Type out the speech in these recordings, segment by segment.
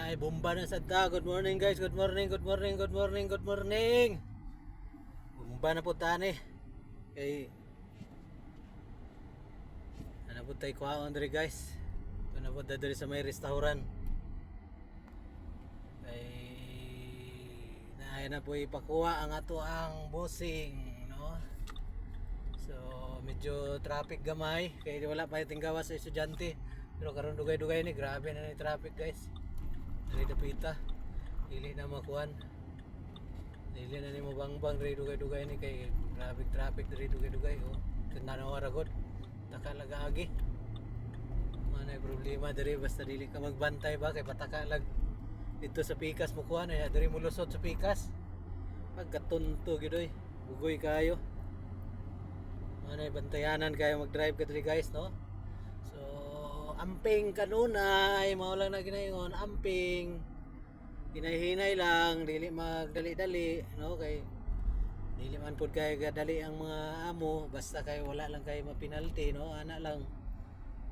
Ay, bomba na sa ta. Good morning guys. Good morning, good morning, good morning, good morning. Bomba na po tani. Kay ano po tayo kuhaon diri guys. Ito na po diri sa may restaurant. Kay naay na po ipakuha ang ato ang bossing, no? So medyo traffic gamay kay wala pa iting gawas sa estudyante. Pero karon dugay-dugay ni, grabe na ni traffic guys. Dili dapita. Dili na makuan. Dili na ni mo bangbang diri dugay-dugay ni kay grabe traffic diri dugay-dugay oh. Kana ora gud. Taka lagi. Manay problema diri basta dili ka magbantay ba kay pataka lag dito sa Pikas mo kuha na diri mo lusot sa Pikas. Pagkatunto gid oy. Bugoy kayo. Manay bantayanan kayo mag-drive ka diri guys, no? So amping kanunay mao lang na ginayon, amping hinay-hinay lang, dili magdali-dali, no? Kay dili man pud kay gadali ang mga amo, basta kay wala lang kay mapinalti, no? Ana lang,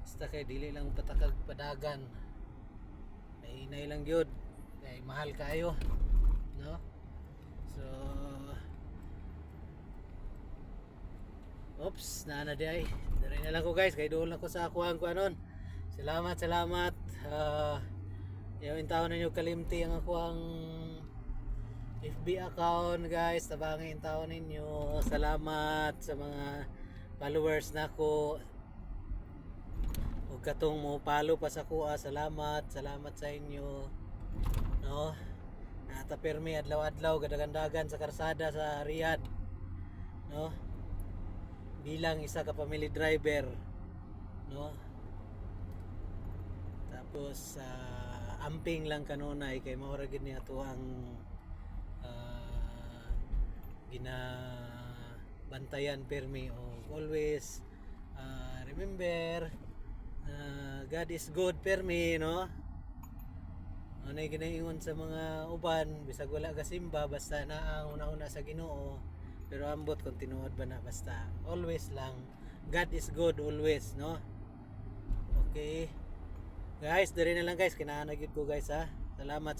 basta kay dili lang patakag padagan, hinay lang gyud kay mahal kayo, no? So oops, naana di ay diri na lang ko guys kay doon lang ko sa kuan ko anon. Salamat. Yung taon ninyo kalimti ang ako ang FB account guys. Tabangin taon ninyo. Salamat sa mga followers nako. Ug katong mo follow pa sa kuha. Salamat sa inyo. No? Nata permi adlaw-adlaw gadagandagan sa karsada sa Riyadh. No? Bilang isa ka family driver. No? Tapos amping lang kanunay kay mao ra gid ni ato ang ginabantayan permi o always remember God is good permi, no? Ano ginaingon sa mga uban bisag wala ka simba basta na ang una-una sa Ginoo pero ambot kung tinuod ba na basta always lang God is good always, no? Okay guys, diri na lang guys, kinahanagid ko guys ha. Salamat.